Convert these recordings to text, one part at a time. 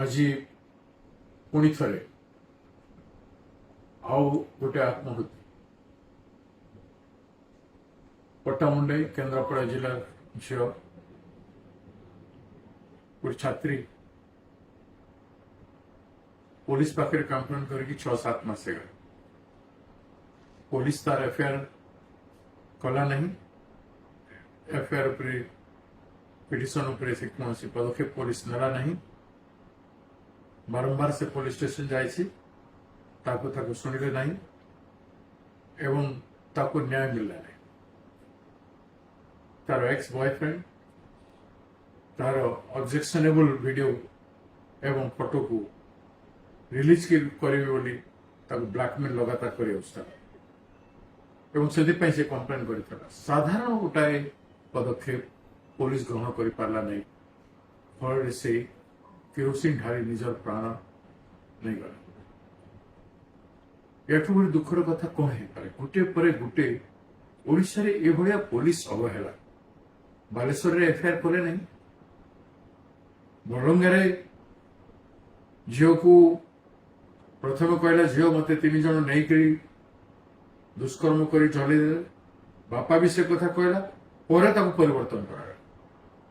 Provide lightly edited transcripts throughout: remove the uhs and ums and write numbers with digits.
ଆଜି ପୁଣି ଥରେ ଆଉ ଗୋଟେ ଆତ୍ମହତ୍ୟା ପଟ୍ଟାମୁଣ୍ଡାଇ କେନ୍ଦ୍ରାପଡ଼ା ଜିଲ୍ଲା ଝିଅ ଗୋଟେ ଛାତ୍ରୀ पुलिस पाखे कंप्लेन करके 6-7 मास गए पुलिस तार एफआईआर कला नहीं एफआईआर पिटिशन से कौन पदक्षेप पुलिस नेला नहीं बारंबार से पुलिस स्टेशन जाइए शुणिले नहीं एवं ताको न्याय मिलला नहीं तार एक्स बॉयफ्रेंड तार ऑब्जेक्शनेबल वीडियो एवं फोटो को रिलीज करेंगे ब्लैकमेल लगातार कर कंप्लेन कर साधारण गोटाए पदक्षेप पुलिस ग्रहण कर पारा नहीं फल से केरोसिन ढाली निजर प्राण नहीं गला एठू गोटे दुखर कथा कौन है गोटे पर गोटे ओडिशा रे ए भलिया पुलिस अवहेला बालेश्वर रे एफआईआर कले नहीं बरलंगा झील को प्रथम कहला झील मत 3 जन नहीं दुष्कर्म कर चल बापा भी से कथा कहला परिवर्तन कर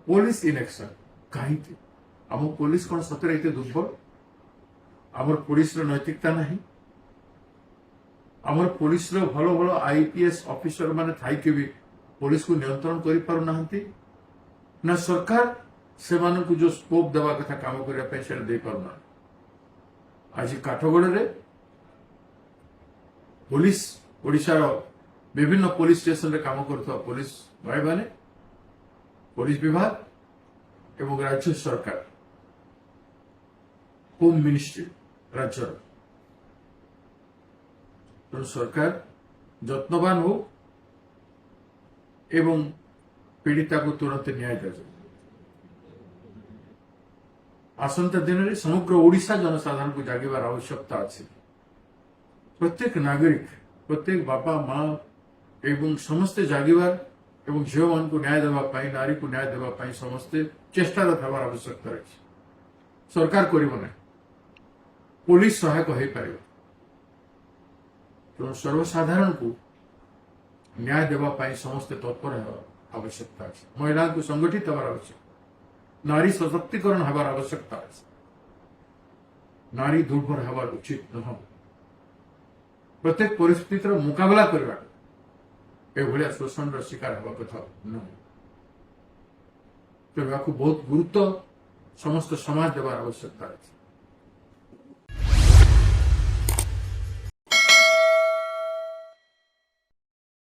पुलिस इनेक्शन कहीं आम पुलिस कौन सतरे इतने दुर्बल आमर पुलिस नैतिकता नहीं आमर पुलिस भल भल आईपीएस ऑफिसर माने थाई के भी पुलिस को नियंत्रण कर पारु नाहंती ना सरकार से मानक जो स्कोप देवा कथा काम करने से दे पारना आज काठगड़ रे पुलिस ओडिशार विभिन्न पुलिस स्टेशन रे काम करथवा पुलिस भाई माने पुलिस विभाग एवं राज्य सरकार होम मिनिस्ट्री राज्य तो सरकार जत्नवान हो एवं पीड़िता को तुरंत न्याय दे आसंता दिन में समग्र ओडिशा जनसाधारण को जागिबार आवश्यकता अच्छी प्रत्येक नागरिक प्रत्येक बापा माँ एवं समस्ते जागिबार एवं झील मान को न्याय देवाई नारी को न्याय देवाई समस्ते चेष्टारत हबार आवश्यकता रही सरकार करिबो नै पुलिस सहायक हो पार तो सर्वसाधारण को न्याय देवाई समस्ते तत्पर आवश्यकता अच्छी महिला को संगठित हबार आवश्यकता नारी सशक्तिकरण हबार आवश्यकता है नारी दुर्बल हबार उचित नह प्रत्येक परिस्थिति मुकाबला करने शोषण शिकार हवा कथा न तो बहुत गुरुत्व समस्त समाज देवार आवश्यकता है।